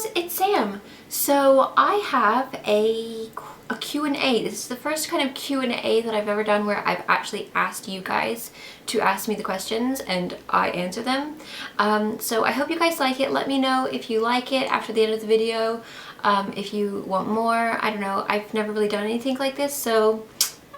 loves, it's Sam. So I have a Q&A. This is the first kind of Q&A that I've ever done where I've actually asked you guys to ask me the questions and I answer them. So I hope you guys like it. Let me know if you like it after the end of the video. If you want more, I don't know. I've never really done anything like this, so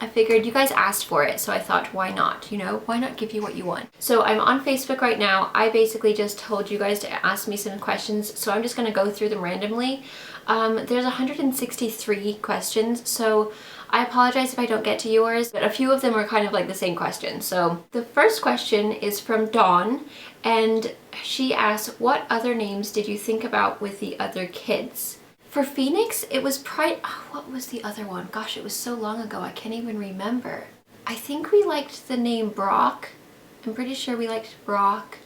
I figured you guys asked for it, so I thought, why not? You know, why not give you what you want? So I'm on Facebook right now. I basically just told you guys to ask me some questions, so I'm just gonna go through them randomly. There's 163 questions, so I apologize if I don't get to yours, but a few of them are kind of like the same question. So the first question is from Dawn, and she asks, what other names did you think about with the other kids? For Phoenix, it was what was the other one? Gosh, it was so long ago, I can't even remember. I think we liked the name Brock. I'm pretty sure we liked Brock.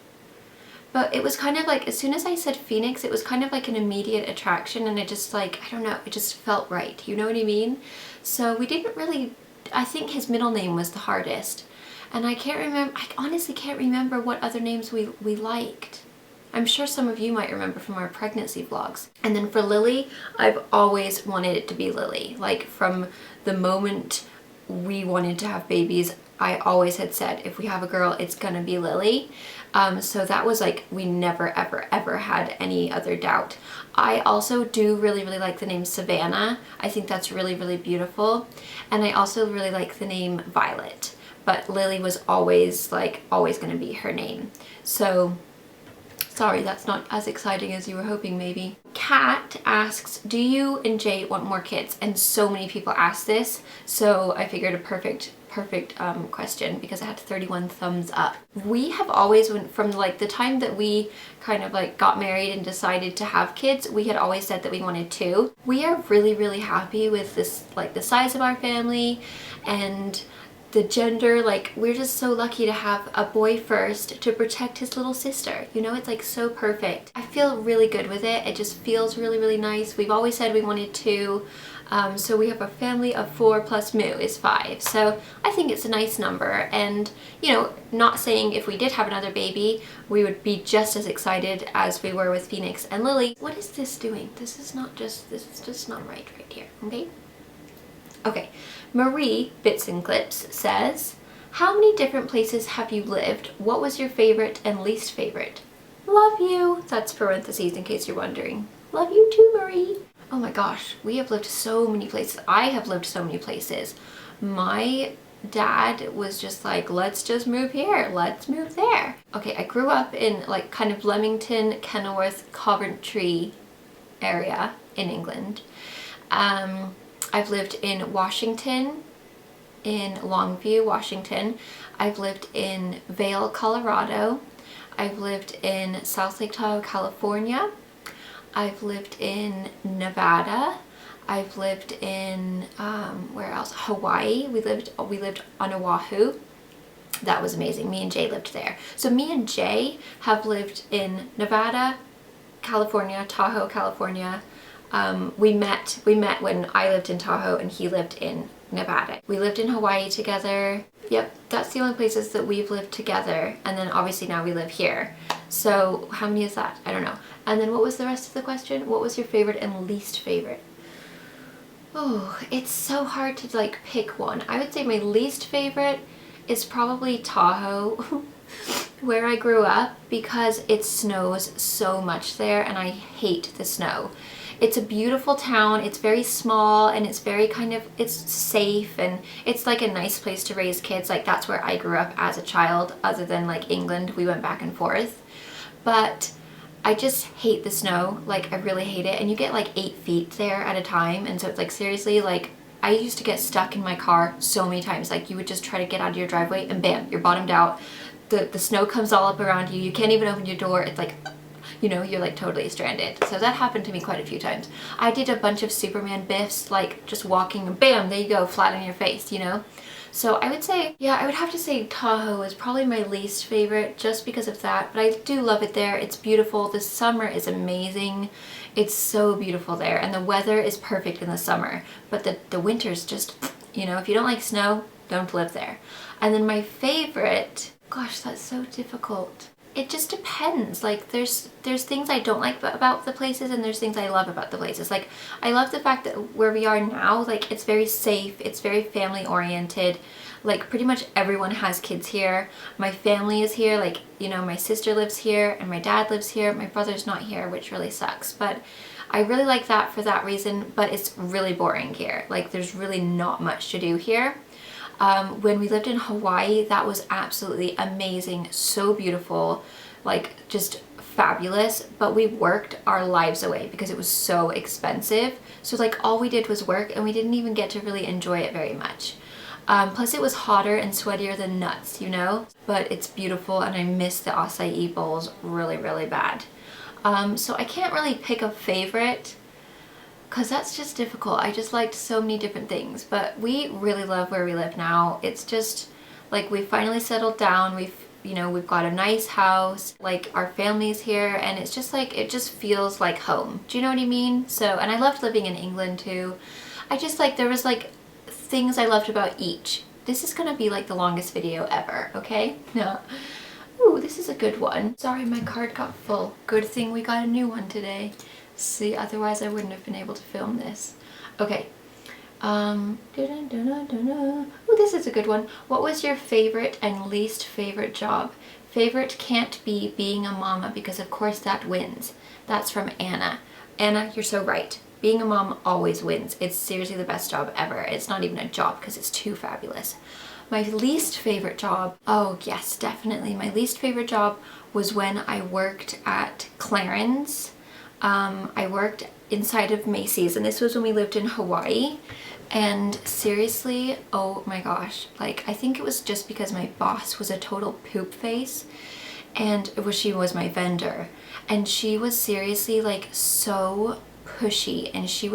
But it was kind of like, as soon as I said Phoenix, it was kind of like an immediate attraction, and it just like, I don't know, it just felt right. You know what I mean? So we didn't really, I think his middle name was the hardest. And I can't remember, I honestly can't remember what other names we liked. I'm sure some of you might remember from our pregnancy vlogs. And then for Lily, I've always wanted it to be Lily. Like from the moment we wanted to have babies, I always had said, if we have a girl, it's gonna be Lily. So that was like, we never, ever had any other doubt. I also do really like the name Savannah. I think that's really beautiful. And I also really like the name Violet. But Lily was always gonna be her name. So, sorry, that's not as exciting as you were hoping maybe. Kat asks, do you and Jay want more kids? And so many people ask this, so I figured a perfect question because I had 31 thumbs up. We have always, from like the time that we kind of like got married and decided to have kids, we had always said that we wanted 2. We are really happy with this, like the size of our family and the gender. Like, we're just so lucky to have a boy first to protect his little sister. You know, it's like so perfect. I feel really good with it. It just feels really nice. We've always said we wanted 2. So we have a family of 4 plus Moo is 5. So I think it's a nice number. And, you know, not saying if we did have another baby, we would be just as excited as we were with Phoenix and Lily. What is this doing? This is just not right here, okay? Okay, Marie Bits and Clips says, how many different places have you lived? What was your favorite and least favorite? Love you. That's parentheses in case you're wondering. Love you too, Marie. Oh my gosh, we have lived so many places. I have lived so many places. My dad was just like, let's just move here. Let's move there. Okay, I grew up in like kind of Leamington, Kenilworth, Coventry area in England. I've lived in Washington, in Longview, Washington. I've lived in Vail, Colorado. I've lived in South Lake Tahoe, California. I've lived in Nevada. I've lived in, where else? Hawaii. We lived on Oahu. That was amazing. Me and Jay lived there. So me and Jay have lived in Nevada, California, Tahoe, California. We met when I lived in Tahoe and he lived in Nevada. We lived in Hawaii together. Yep, that's the only places that we've lived together. And then obviously now we live here. So how many is that? I don't know. And then what was the rest of the question? What was your favorite and least favorite? Oh, it's so hard to like pick one. I would say my least favorite is probably Tahoe, where I grew up, because it snows so much there and I hate the snow. It's a beautiful town, it's very small, and it's very it's safe, and it's like a nice place to raise kids. Like, that's where I grew up as a child, other than like England. We went back and forth. But I just hate the snow. Like, I really hate it. And you get like 8 feet there at a time, and so it's like, seriously, like, I used to get stuck in my car so many times. Like, you would just try to get out of your driveway and bam, you're bottomed out. The snow comes all up around you. You can't even open your door. It's like, you know, you're like totally stranded. So that happened to me quite a few times. I did a bunch of Superman biffs, like just walking and bam, there you go, flat on your face, you know? So I would say, yeah, I would have to say Tahoe is probably my least favorite just because of that. But I do love it there. It's beautiful. The summer is amazing. It's so beautiful there. And the weather is perfect in the summer. But the winter's just, you know, if you don't like snow, don't live there. And then my favorite, gosh, that's so difficult. it just depends. Like there's things I don't like about the places, and there's things I love about the places. Like I love the fact that where we are now, like it's very safe, it's very family oriented. Like pretty much everyone has kids here. My family is here, like, you know, my sister lives here and my dad lives here. My brother's not here, which really sucks, but I really like that for that reason. But it's really boring here. Like there's really not much to do here. When we lived in Hawaii, that was absolutely amazing, so beautiful, like just fabulous, but we worked our lives away because it was so expensive. So like all we did was work, and we didn't even get to really enjoy it very much. Plus it was hotter and sweatier than nuts, you know, but it's beautiful, and I miss the acai bowls really, really bad. So I can't really pick a favorite, because that's just difficult. I just liked so many different things, but we really love where we live now. It's just like we finally settled down. We've got a nice house, like our family's here, and it's just like, it just feels like home. Do you know what I mean? So, and I loved living in England too. I just like, there was like things I loved about each. This is gonna be like the longest video ever, okay? No. Ooh, this is a good one. Sorry, my card got full. Good thing we got a new one today. See, otherwise I wouldn't have been able to film this. Okay. Ooh, this is a good one. What was your favorite and least favorite job? Favorite can't be being a mama, because of course that wins. That's from Anna. Anna, you're so right. Being a mom always wins. It's seriously the best job ever. It's not even a job because it's too fabulous. My least favorite job, oh yes, definitely. My least favorite job was when I worked at Clarins. I worked inside of Macy's, and this was when we lived in Hawaii. And seriously, oh my gosh, like I think it was just because my boss was a total poop face, and she was my vendor, and she was seriously like so pushy, and she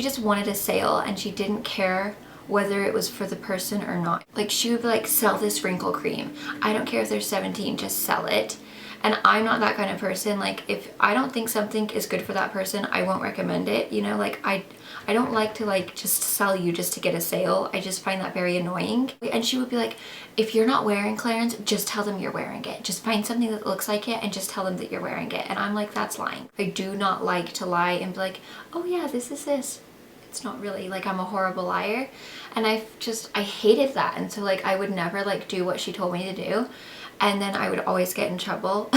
just wanted a sale, and she didn't care whether it was for the person or not. Like she would be like, sell this wrinkle cream. I don't care if they're 17, just sell it. And I'm not that kind of person. Like if I don't think something is good for that person, I won't recommend it. You know, like I don't like to like just sell you just to get a sale. I just find that very annoying. And she would be like, if you're not wearing Clarins, just tell them you're wearing it. Just find something that looks like it and just tell them that you're wearing it. And I'm like, that's lying. I do not like to lie and be like, oh yeah, this is this. It's not really, like I'm a horrible liar. And I hated that. And so like I would never like do what she told me to do. And then I would always get in trouble.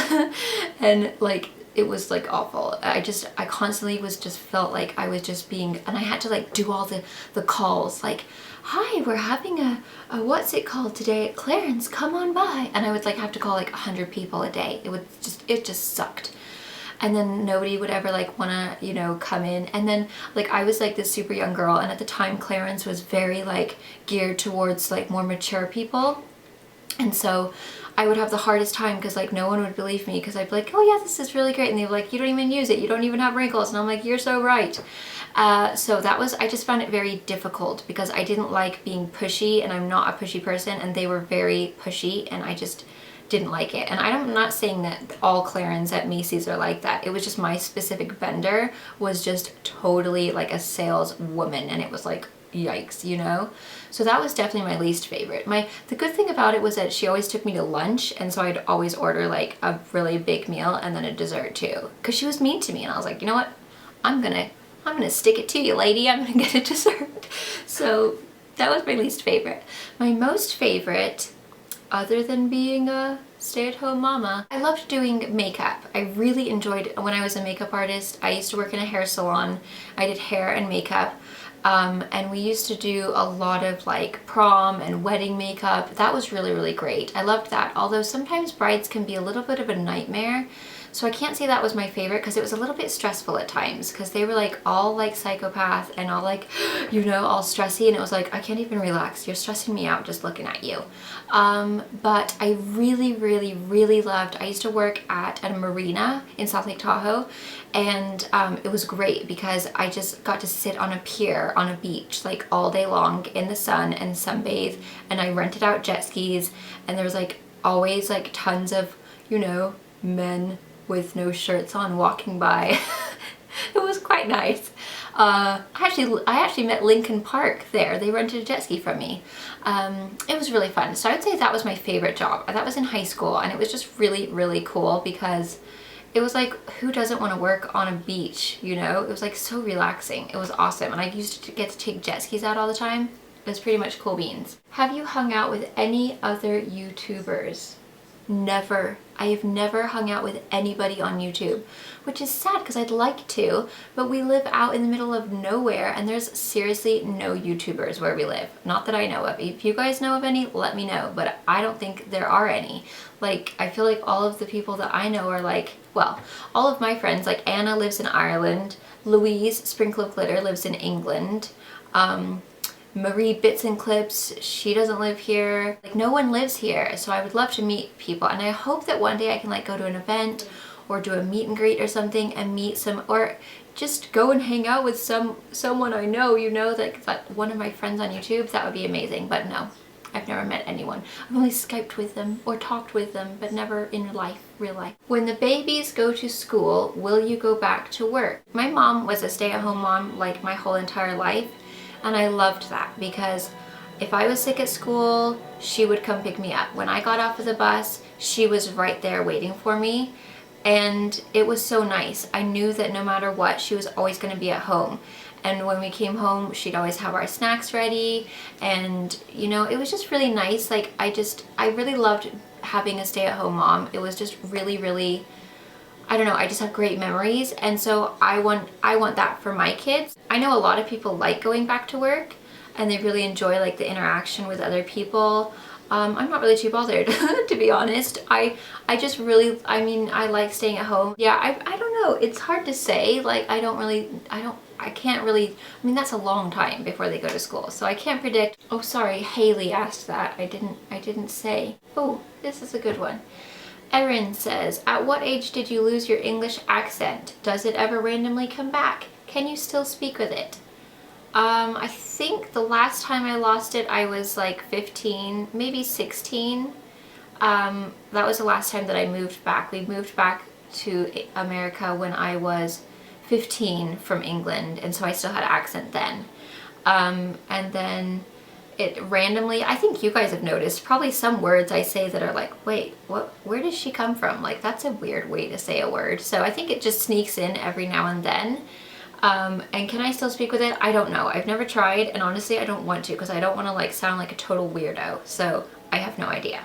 And like it was like awful. I constantly felt like I was just being, and I had to like do all the calls like, hi, we're having a what's it called today at Clarins, come on by. And I would like have to call like 100 people a day. It just sucked. And then nobody would ever like wanna, you know, come in. And then like I was like this super young girl, and at the time Clarins was very like geared towards like more mature people. And so I would have the hardest time because like no one would believe me, because I'd be like, oh yeah, this is really great. And they'd be like, you don't even use it. You don't even have wrinkles. And I'm like, you're so right. So I just found it very difficult because I didn't like being pushy, and I'm not a pushy person, and they were very pushy, and I just didn't like it. And I'm not saying that all Clarins at Macy's are like that. It was just my specific vendor was just totally like a saleswoman, and it was like, yikes, you know? So that was definitely my least favorite. The good thing about it was that she always took me to lunch, and so I'd always order like a really big meal and then a dessert too, because she was mean to me, and I was like, you know what? I'm gonna stick it to you, lady. I'm gonna get a dessert. So that was my least favorite. My most favorite, other than being a stay-at-home mama, I loved doing makeup. I really enjoyed when I was a makeup artist. I used to work in a hair salon. I did hair and makeup. And we used to do a lot of like prom and wedding makeup. That was really, really great. I loved that. Although sometimes brides can be a little bit of a nightmare. So I can't say that was my favorite, because it was a little bit stressful at times, because they were like all like psychopath and all like, you know, all stressy, and it was like, I can't even relax. You're stressing me out just looking at you. But I really, really, really loved, I used to work at a marina in South Lake Tahoe, and it was great because I just got to sit on a pier on a beach like all day long in the sun and sunbathe, and I rented out jet skis, and there was like always like tons of, you know, men with no shirts on walking by. It was quite nice. I actually met Lincoln Park there. They rented a jet ski from me. It was really fun. So I'd say that was my favorite job. That was in high school, and it was just really, really cool because it was like, who doesn't want to work on a beach, you know? It was like so relaxing. It was awesome. And I used to get to take jet skis out all the time. It was pretty much cool beans. Have you hung out with any other YouTubers? Never. I have never hung out with anybody on YouTube, which is sad because I'd like to, but we live out in the middle of nowhere and there's seriously no YouTubers where we live. Not that I know of. If you guys know of any, let me know, but I don't think there are any. Like, I feel like all of the people that I know are like, well, all of my friends, like Anna lives in Ireland, Louise, Sprinkle of Glitter, lives in England, Marie Bits and Clips, she doesn't live here. Like, no one lives here, so I would love to meet people, and I hope that one day I can like go to an event or do a meet and greet or something and meet some, or just go and hang out with someone I know, you know, like that one of my friends on YouTube. That would be amazing. But no, I've never met anyone. I've only Skyped with them or talked with them, but never in real life. When the babies go to school, will you go back to work? My mom was a stay-at-home mom like my whole entire life. And I loved that because if I was sick at school, she would come pick me up. When I got off of the bus, she was right there waiting for me. And it was so nice. I knew that no matter what, she was always going to be at home. And when we came home, she'd always have our snacks ready. And, you know, it was just really nice. Like, I really loved having a stay-at-home mom. It was just really, really, I don't know, I just have great memories, and so I want that for my kids. I know a lot of people like going back to work and they really enjoy like the interaction with other people. I'm not really too bothered to be honest. I just really, I mean, I like staying at home. Yeah, I don't know, it's hard to say. Like, I can't really, I mean, that's a long time before they go to school, so I can't predict. Oh, sorry, Haley asked that. I didn't say. Oh, this is a good one. Erin says, at what age did you lose your English accent? Does it ever randomly come back? Can you still speak with it? I think the last time I lost it, I was like 15, maybe 16. That was the last time that I moved back. We moved back to America when I was 15 from England, and so I still had accent then. And then it randomly, I think you guys have noticed, probably some words I say that are like, wait, where does she come from? Like, that's a weird way to say a word. So I think it just sneaks in every now and then. And can I still speak with it? I don't know. I've never tried, and honestly, I don't want to because I don't want to like sound like a total weirdo. So I have no idea.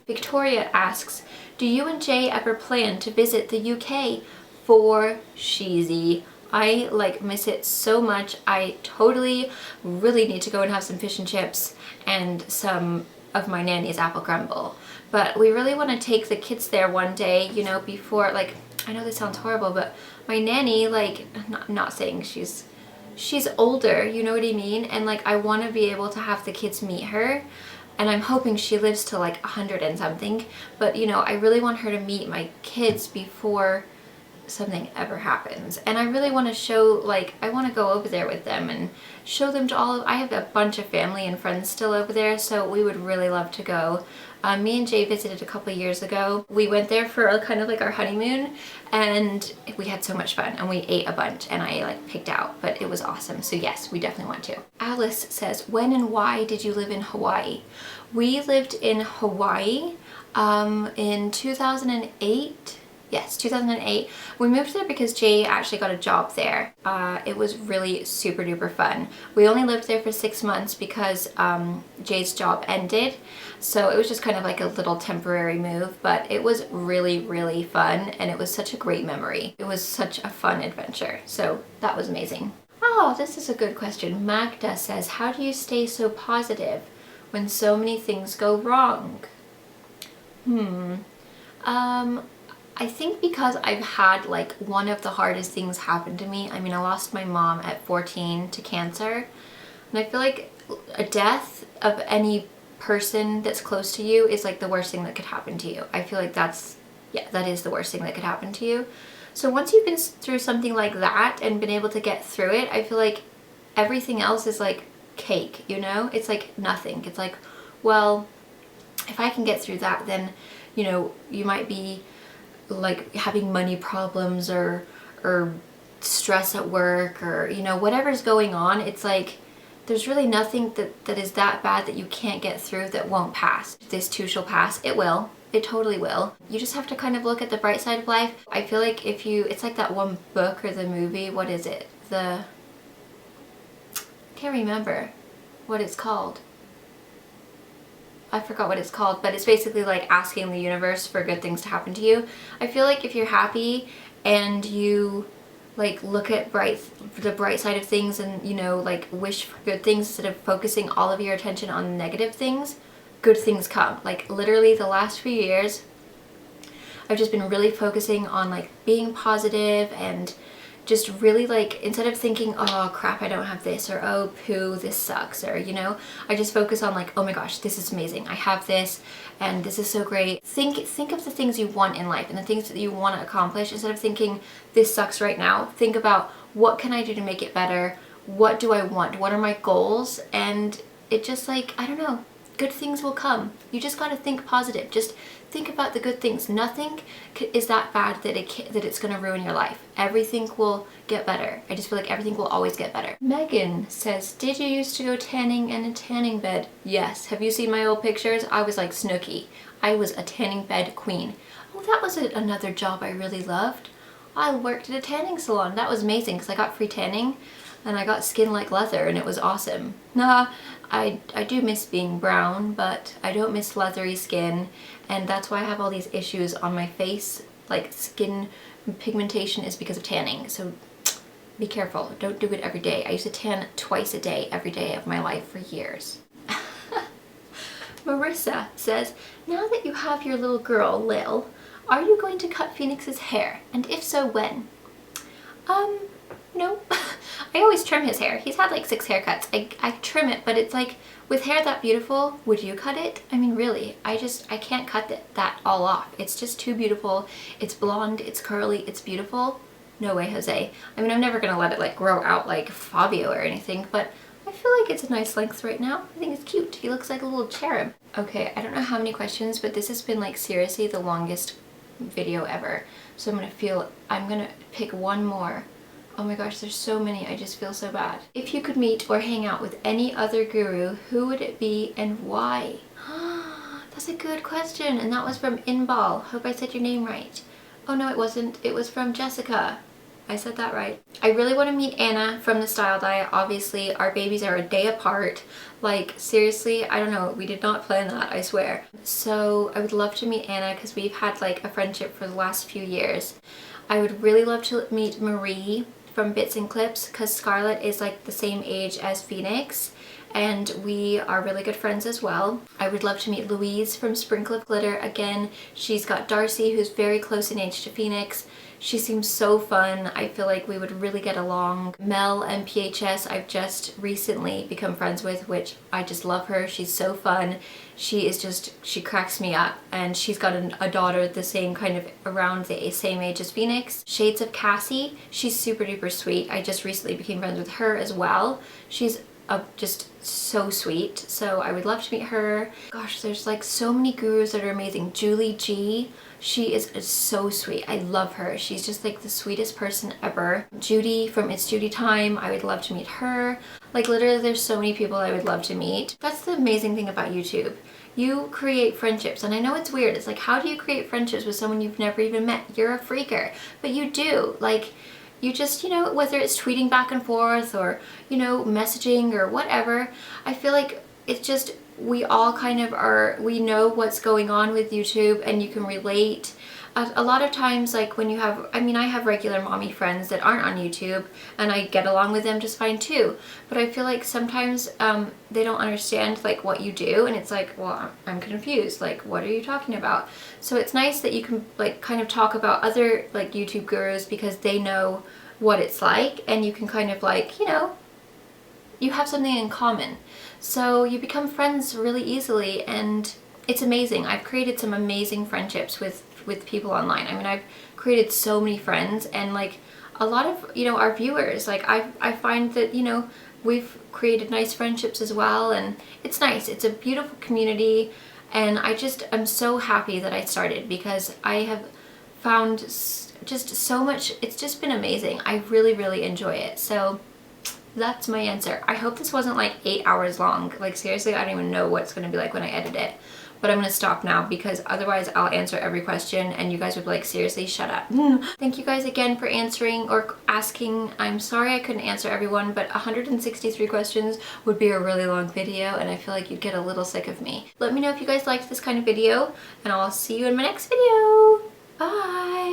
Victoria asks, do you and Jay ever plan to visit the UK? For sheezy. I like miss it so much. I totally really need to go and have some fish and chips and some of my nanny's apple crumble. But we really want to take the kids there one day, you know, before, like, I know this sounds horrible, but my nanny, like, not saying she's older, you know what I mean? And like, I want to be able to have the kids meet her. And I'm hoping she lives to like 100 and something. But, you know, I really want her to meet my kids before something ever happens. And I really want to show, like, I want to go over there with them and show them to all of, I have a bunch of family and friends still over there, so we would really love to go. Me and Jay visited a couple of years ago. We went there for kind of like our honeymoon, and we had so much fun, and we ate a bunch, and I like picked out, but it was awesome. So yes, we definitely want to. Alice says, when and why did you live in Hawaii? We lived in Hawaii in 2008. Yes, 2008. We moved there because Jay actually got a job there. It was really super duper fun. We only lived there for 6 months because Jay's job ended. So it was just kind of like a little temporary move, but it was really, really fun, and it was such a great memory. It was such a fun adventure. So that was amazing. Oh, this is a good question. Magda says, how do you stay so positive when so many things go wrong? I think because I've had like one of the hardest things happen to me. I mean, I lost my mom at 14 to cancer, and I feel like a death of any person that's close to you is like the worst thing that could happen to you. I feel like that is the worst thing that could happen to you. So once you've been through something like that and been able to get through it, I feel like everything else is like cake, you know? It's like nothing. It's like, well, if I can get through that, then, you know, you might be like having money problems or stress at work or, you know, whatever's going on, it's like there's really nothing that is that bad that you can't get through that won't pass. This too shall pass. It will. It totally will. You just have to kind of look at the bright side of life. I feel like it's like that one book or the movie, what is it? I can't remember what it's called. I forgot what it's called, but it's basically like asking the universe for good things to happen to you. I feel like if you're happy and you like look at the bright side of things and, you know, like wish for good things instead of focusing all of your attention on negative things, good things come. Like literally the last few years, I've just been really focusing on like being positive and just really like, instead of thinking, oh crap, I don't have this, or oh poo, this sucks, or, you know, I just focus on like, oh my gosh, this is amazing, I have this and this is so great. Think of the things you want in life and the things that you want to accomplish. Instead of thinking this sucks right now, think about what can I do to make it better, what do I want, what are my goals, and it just like, I don't know, good things will come. You just got to think positive. Just think about the good things. Nothing is that bad that it's going to ruin your life. Everything will get better. I just feel like everything will always get better. Megan says, did you used to go tanning in a tanning bed? Yes. Have you seen my old pictures? I was like Snooki. I was a tanning bed queen. Oh, that was another job I really loved. I worked at a tanning salon. That was amazing because I got free tanning and I got skin like leather and it was awesome. Nah, I do miss being brown, but I don't miss leathery skin, and that's why I have all these issues on my face, like skin pigmentation is because of tanning. So be careful, don't do it every day. I used to tan twice a day, every day of my life for years. Marissa says, now that you have your little girl, Lil, are you going to cut Phoenix's hair? And if so, when? No. I always trim his hair. He's had like 6 haircuts. I trim it, but it's like, with hair that beautiful, would you cut it? I mean, really, I can't cut that all off. It's just too beautiful. It's blonde, it's curly, it's beautiful. No way, Jose. I mean, I'm never gonna let it like grow out like Fabio or anything, but I feel like it's a nice length right now. I think it's cute. He looks like a little cherub. Okay, I don't know how many questions, but this has been like seriously the longest video ever. So I'm gonna pick one more. Oh my gosh, there's so many, I just feel so bad. If you could meet or hang out with any other guru, who would it be and why? That's a good question, and that was from Inbal. Hope I said your name right. Oh no, it wasn't. It was from Jessica. I said that right. I really want to meet Anna from the Style Diet. Obviously, our babies are a day apart. Like, seriously, I don't know. We did not plan that, I swear. So I would love to meet Anna because we've had like a friendship for the last few years. I would really love to meet Marie from Bits and Clips because Scarlett is like the same age as Phoenix and we are really good friends as well. I would love to meet Louise from Sprinkle of Glitter. Again, she's got Darcy, who's very close in age to Phoenix. She seems so fun. I feel like we would really get along. Mel and PHS I've just recently become friends with, which I just love her. She's so fun. She cracks me up, and she's got a daughter the same kind of around the same age as Phoenix. Shades of Cassie, she's super duper sweet. I just recently became friends with her as well. She's just so sweet, so I would love to meet her. Gosh, there's like so many gurus that are amazing. Julie G, she is so sweet. I love her. She's just like the sweetest person ever. Judy from It's Judy Time, I would love to meet her. Like literally there's so many people I would love to meet. That's the amazing thing about YouTube. You create friendships, and I know it's weird. It's like, how do you create friendships with someone you've never even met? You're a freaker, but you do. Like, you just, you know, whether it's tweeting back and forth or, you know, messaging or whatever, I feel like it's just, we all kind of we know what's going on with YouTube and you can relate. A lot of times, like when you have, I mean, I have regular mommy friends that aren't on YouTube and I get along with them just fine too. But I feel like sometimes they don't understand like what you do, and it's like, well, I'm confused. Like, what are you talking about? So it's nice that you can like kind of talk about other like YouTube gurus because they know what it's like, and you can kind of like, you know, you have something in common. So you become friends really easily, and it's amazing. I've created some amazing friendships with people online. I mean, I've created so many friends, and like a lot of, you know, our viewers, like I find that, you know, we've created nice friendships as well, and it's nice. It's a beautiful community, and I'm so happy that I started because I have found just so much. It's just been amazing. I really, really enjoy it. So that's my answer. I hope this wasn't like 8 hours long. Like seriously, I don't even know what it's gonna be like when I edit it. But I'm gonna stop now because otherwise I'll answer every question and you guys would be like, seriously, shut up. Thank you guys again for answering or asking. I'm sorry I couldn't answer everyone, but 163 questions would be a really long video and I feel like you'd get a little sick of me. Let me know if you guys liked this kind of video and I'll see you in my next video. Bye.